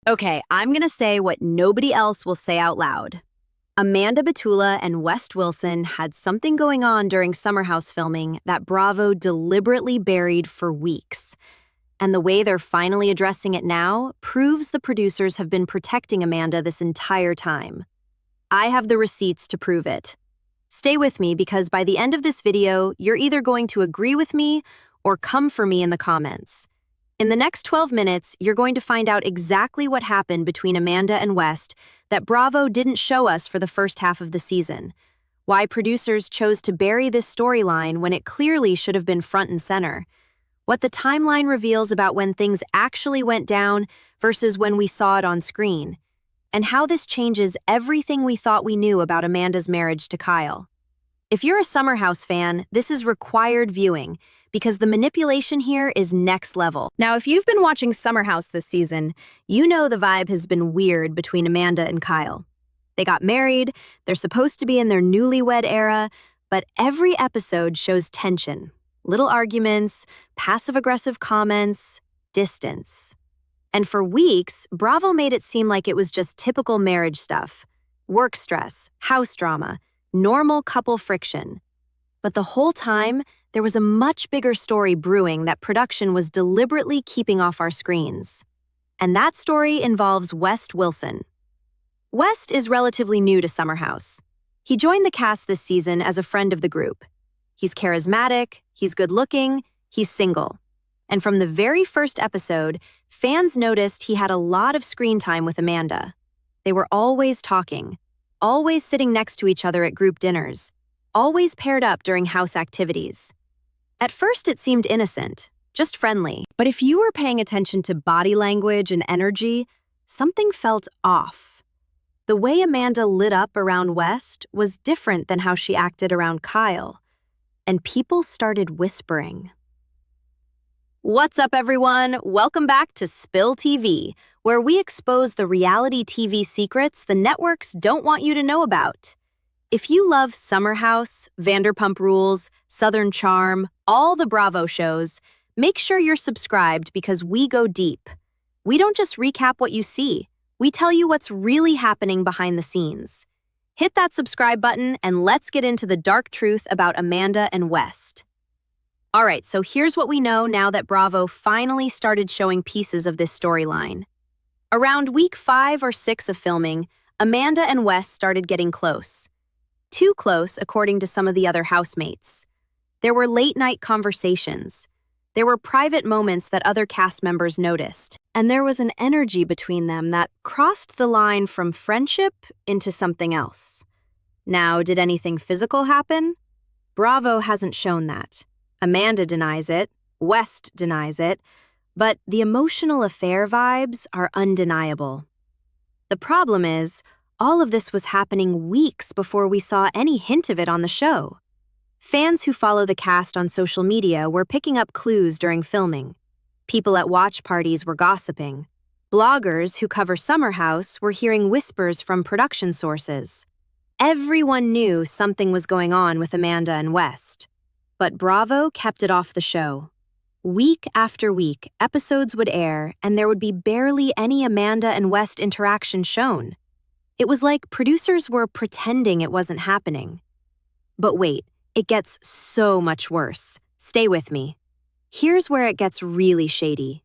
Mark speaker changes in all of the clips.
Speaker 1: Okay, I'm gonna say what nobody else will say out loud. Amanda Batula and West Wilson had something going on during Summer House filming that Bravo deliberately buried for weeks. And the way they're finally addressing it now proves the producers have been protecting Amanda this entire time. I have the receipts to prove it. Stay with me because by the end of this video, you're either going to agree with me or come for me in the comments. In the next 12 minutes, you're going to find out exactly what happened between Amanda and West that Bravo didn't show us for the first half of the season, why producers chose to bury this storyline when it clearly should have been front and center, what the timeline reveals about when things actually went down versus when we saw it on screen, and how this changes everything we thought we knew about Amanda's marriage to Kyle. If you're a Summer House fan, this is required viewing, because the manipulation here is next level. Now, if you've been watching Summer House this season, you know the vibe has been weird between Amanda and Kyle. They got married, they're supposed to be in their newlywed era, but every episode shows tension. Little arguments, passive-aggressive comments, distance. And for weeks, Bravo made it seem like it was just typical marriage stuff. Work stress, house drama, normal couple friction. But the whole time, there was a much bigger story brewing that production was deliberately keeping off our screens. And that story involves West Wilson. West is relatively new to Summer House. He joined the cast this season as a friend of the group. He's charismatic, he's good-looking, he's single. And from the very first episode, fans noticed he had a lot of screen time with Amanda. They were always talking, always sitting next to each other at group dinners, always paired up during house activities. At first, it seemed innocent, just friendly. But if you were paying attention to body language and energy, something felt off. The way Amanda lit up around West was different than how she acted around Kyle. And people started whispering. What's up, everyone? Welcome back to Spill TV, where we expose the reality TV secrets the networks don't want you to know about. If you love Summer House, Vanderpump Rules, Southern Charm, all the Bravo shows, make sure you're subscribed because we go deep. We don't just recap what you see, we tell you what's really happening behind the scenes. Hit that subscribe button and let's get into the dark truth about Amanda and West. All right, so here's what we know now that Bravo finally started showing pieces of this storyline. Around week 5 or 6 of filming, Amanda and West started getting close. Too close, according to some of the other housemates. There were late-night conversations. There were private moments that other cast members noticed. And there was an energy between them that crossed the line from friendship into something else. Now, did anything physical happen? Bravo hasn't shown that. Amanda denies it, West denies it, but the emotional affair vibes are undeniable. The problem is, all of this was happening weeks before we saw any hint of it on the show. Fans who follow the cast on social media were picking up clues during filming. People at watch parties were gossiping. Bloggers who cover Summer House were hearing whispers from production sources. Everyone knew something was going on with Amanda and West. But Bravo kept it off the show. Week after week, episodes would air, and there would be barely any Amanda and West interaction shown. It was like producers were pretending it wasn't happening. But wait, it gets so much worse. Stay with me. Here's where it gets really shady.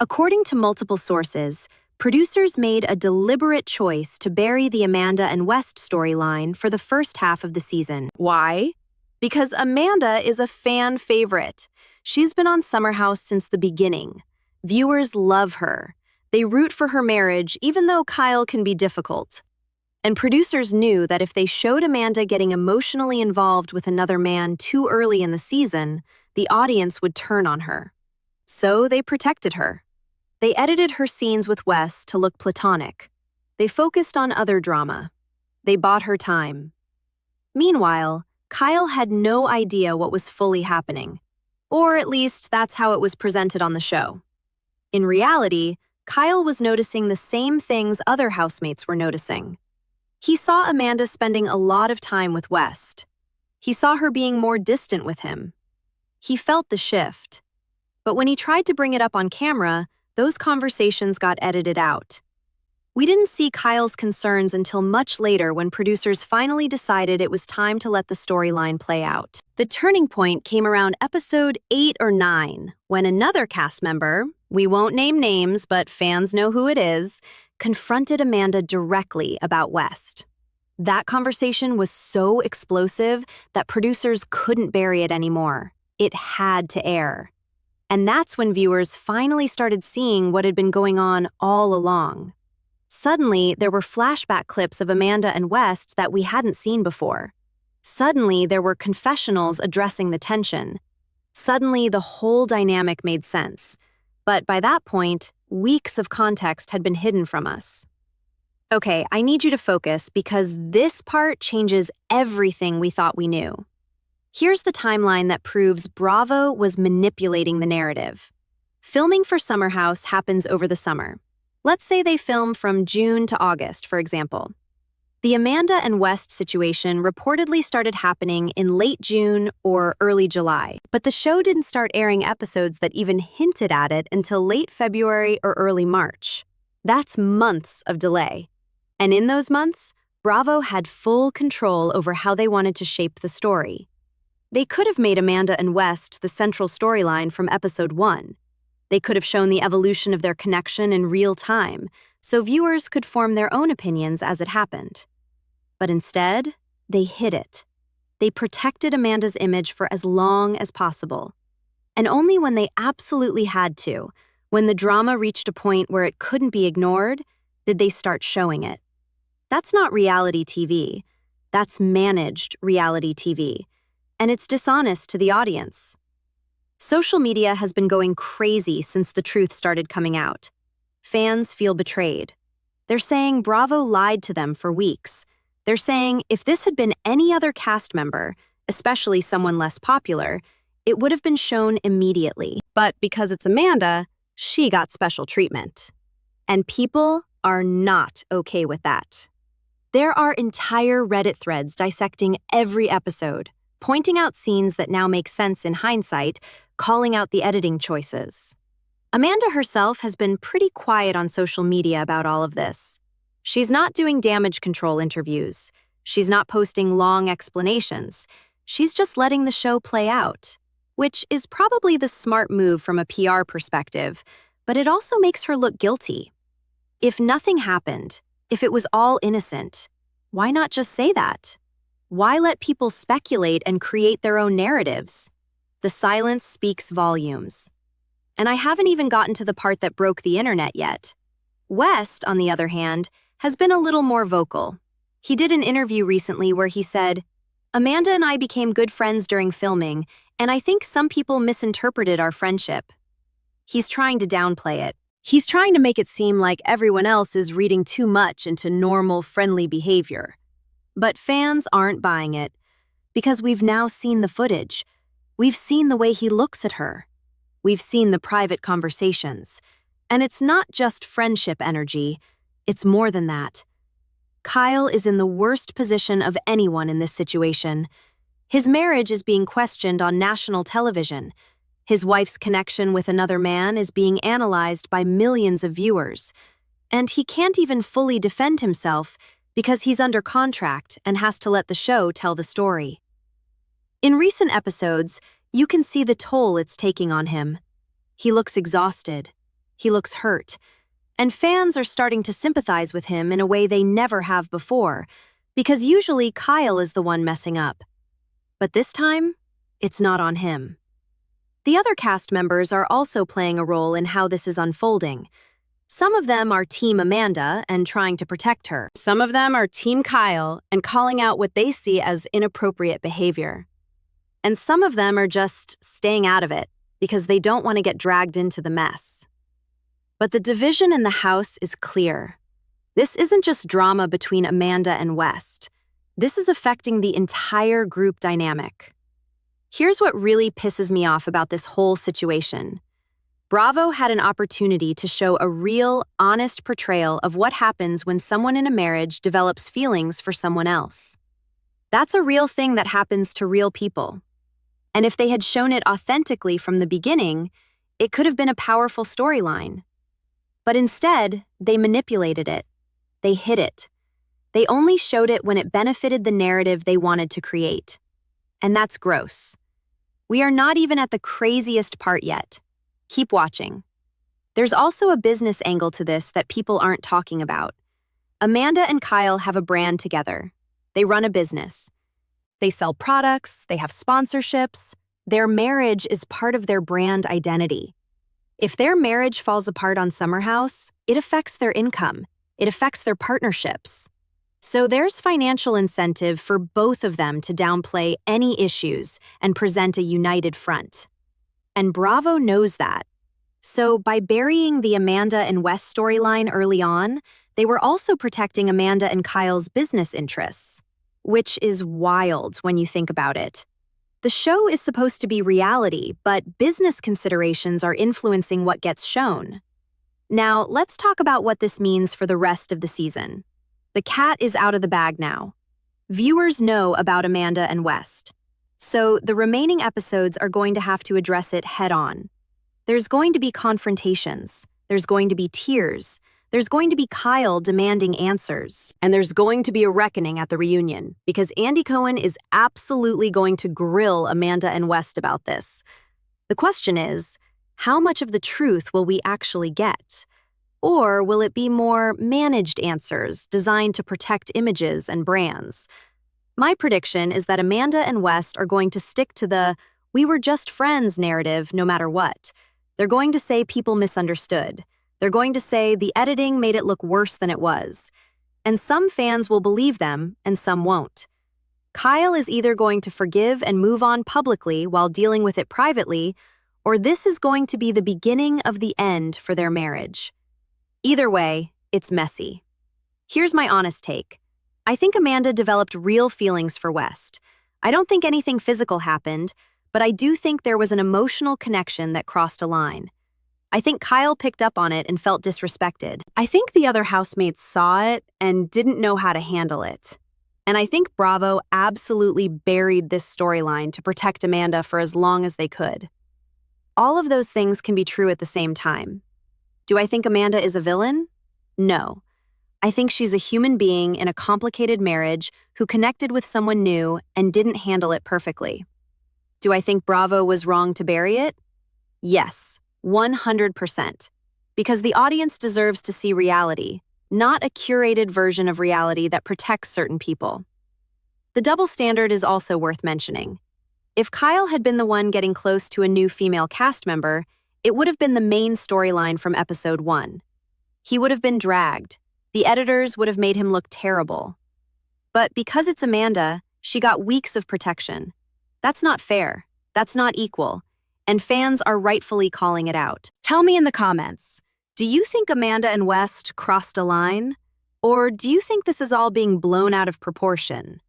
Speaker 1: According to multiple sources, producers made a deliberate choice to bury the Amanda and West storyline for the first half of the season. Why? Because Amanda is a fan favorite. She's been on Summer House since the beginning. Viewers love her. They root for her marriage, even though Kyle can be difficult. And producers knew that if they showed Amanda getting emotionally involved with another man too early in the season, the audience would turn on her. So they protected her. They edited her scenes with Wes to look platonic. They focused on other drama. They bought her time. Meanwhile, Kyle had no idea what was fully happening. Or at least that's how it was presented on the show. In reality, Kyle was noticing the same things other housemates were noticing. He saw Amanda spending a lot of time with West. He saw her being more distant with him. He felt the shift. But when he tried to bring it up on camera, those conversations got edited out. We didn't see Kyle's concerns until much later when producers finally decided it was time to let the storyline play out. The turning point came around episode 8 or 9, when another cast member, we won't name names but fans know who it is, confronted Amanda directly about West. That conversation was so explosive that producers couldn't bury it anymore. It had to air. And that's when viewers finally started seeing what had been going on all along. Suddenly, there were flashback clips of Amanda and West that we hadn't seen before. Suddenly, there were confessionals addressing the tension. Suddenly, the whole dynamic made sense. But by that point, weeks of context had been hidden from us. Okay, I need you to focus because this part changes everything we thought we knew. Here's the timeline that proves Bravo was manipulating the narrative. Filming for Summer House happens over the summer. Let's say they film from June to August, for example. The Amanda and West situation reportedly started happening in late June or early July, but the show didn't start airing episodes that even hinted at it until late February or early March. That's months of delay. And in those months, Bravo had full control over how they wanted to shape the story. They could have made Amanda and West the central storyline from episode 1. They could have shown the evolution of their connection in real time, so viewers could form their own opinions as it happened. But instead, they hid it. They protected Amanda's image for as long as possible. And only when they absolutely had to, when the drama reached a point where it couldn't be ignored, did they start showing it. That's not reality TV. That's managed reality TV. And it's dishonest to the audience. Social media has been going crazy since the truth started coming out. Fans feel betrayed. They're saying Bravo lied to them for weeks. They're saying if this had been any other cast member, especially someone less popular, it would have been shown immediately. But because it's Amanda, she got special treatment. And people are not okay with that. There are entire Reddit threads dissecting every episode, pointing out scenes that now make sense in hindsight, calling out the editing choices. Amanda herself has been pretty quiet on social media about all of this. She's not doing damage control interviews. She's not posting long explanations. She's just letting the show play out, which is probably the smart move from a PR perspective, but it also makes her look guilty. If nothing happened, if it was all innocent, why not just say that? Why let people speculate and create their own narratives? The silence speaks volumes. And I haven't even gotten to the part that broke the internet yet. West, on the other hand, has been a little more vocal. He did an interview recently where he said, "Amanda and I became good friends during filming, and I think some people misinterpreted our friendship." He's trying to downplay it. He's trying to make it seem like everyone else is reading too much into normal, friendly behavior. But fans aren't buying it, because we've now seen the footage. We've seen the way he looks at her. We've seen the private conversations. And it's not just friendship energy, it's more than that. Kyle is in the worst position of anyone in this situation. His marriage is being questioned on national television. His wife's connection with another man is being analyzed by millions of viewers. And he can't even fully defend himself because he's under contract and has to let the show tell the story. In recent episodes, you can see the toll it's taking on him. He looks exhausted. He looks hurt. And fans are starting to sympathize with him in a way they never have before, because usually Kyle is the one messing up. But this time, it's not on him. The other cast members are also playing a role in how this is unfolding. Some of them are Team Amanda and trying to protect her. Some of them are Team Kyle and calling out what they see as inappropriate behavior. And some of them are just staying out of it because they don't want to get dragged into the mess. But the division in the house is clear. This isn't just drama between Amanda and West. This is affecting the entire group dynamic. Here's what really pisses me off about this whole situation. Bravo had an opportunity to show a real, honest portrayal of what happens when someone in a marriage develops feelings for someone else. That's a real thing that happens to real people. And if they had shown it authentically from the beginning, it could have been a powerful storyline. But instead, they manipulated it. They hid it. They only showed it when it benefited the narrative they wanted to create. And that's gross. We are not even at the craziest part yet. Keep watching. There's also a business angle to this that people aren't talking about. Amanda and Kyle have a brand together. They run a business. They sell products, they have sponsorships. Their marriage is part of their brand identity. If their marriage falls apart on Summer House, it affects their income. It affects their partnerships. So there's financial incentive for both of them to downplay any issues and present a united front. And Bravo knows that. So by burying the Amanda and West storyline early on, they were also protecting Amanda and Kyle's business interests, which is wild when you think about it. The show is supposed to be reality, but business considerations are influencing what gets shown. Now, let's talk about what this means for the rest of the season. The cat is out of the bag now. Viewers know about Amanda and West, so the remaining episodes are going to have to address it head-on. There's going to be confrontations, there's going to be tears, there's going to be Kyle demanding answers, and there's going to be a reckoning at the reunion, because Andy Cohen is absolutely going to grill Amanda and West about this. The question is, how much of the truth will we actually get? Or will it be more managed answers designed to protect images and brands? My prediction is that Amanda and West are going to stick to the "we were just friends" narrative no matter what. They're going to say people misunderstood. They're going to say the editing made it look worse than it was. And some fans will believe them, and some won't. Kyle is either going to forgive and move on publicly while dealing with it privately, or this is going to be the beginning of the end for their marriage. Either way, it's messy. Here's my honest take. I think Amanda developed real feelings for West. I don't think anything physical happened, but I do think there was an emotional connection that crossed a line. I think Kyle picked up on it and felt disrespected. I think the other housemates saw it and didn't know how to handle it. And I think Bravo absolutely buried this storyline to protect Amanda for as long as they could. All of those things can be true at the same time. Do I think Amanda is a villain? No. I think she's a human being in a complicated marriage who connected with someone new and didn't handle it perfectly. Do I think Bravo was wrong to bury it? Yes, 100%. Because the audience deserves to see reality, not a curated version of reality that protects certain people. The double standard is also worth mentioning. If Kyle had been the one getting close to a new female cast member, it would have been the main storyline from episode 1. He would have been dragged. The editors would have made him look terrible. But because it's Amanda, she got weeks of protection. That's not fair. That's not equal. And fans are rightfully calling it out. Tell me in the comments, do you think Amanda and West crossed a line? Or do you think this is all being blown out of proportion?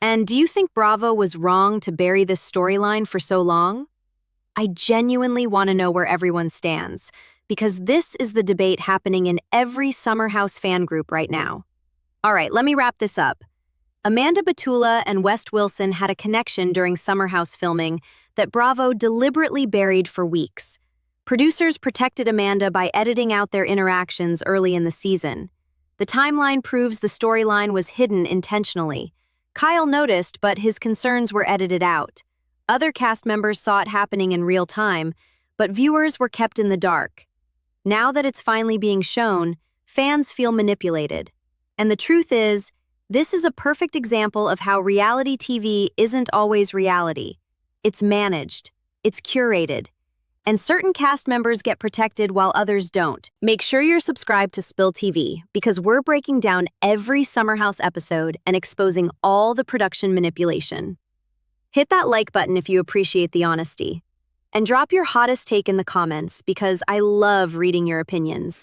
Speaker 1: And do you think Bravo was wrong to bury this storyline for so long? I genuinely want to know where everyone stands, because this is the debate happening in every Summer House fan group right now. All right, let me wrap this up. Amanda Batula and West Wilson had a connection during Summer House filming that Bravo deliberately buried for weeks. Producers protected Amanda by editing out their interactions early in the season. The timeline proves the storyline was hidden intentionally. Kyle noticed, but his concerns were edited out. Other cast members saw it happening in real time, but viewers were kept in the dark. Now that it's finally being shown, fans feel manipulated. And the truth is, this is a perfect example of how reality TV isn't always reality. It's managed, it's curated, and certain cast members get protected while others don't. Make sure you're subscribed to Spill TV, because we're breaking down every Summer House episode and exposing all the production manipulation. Hit that like button if you appreciate the honesty. And drop your hottest take in the comments, because I love reading your opinions.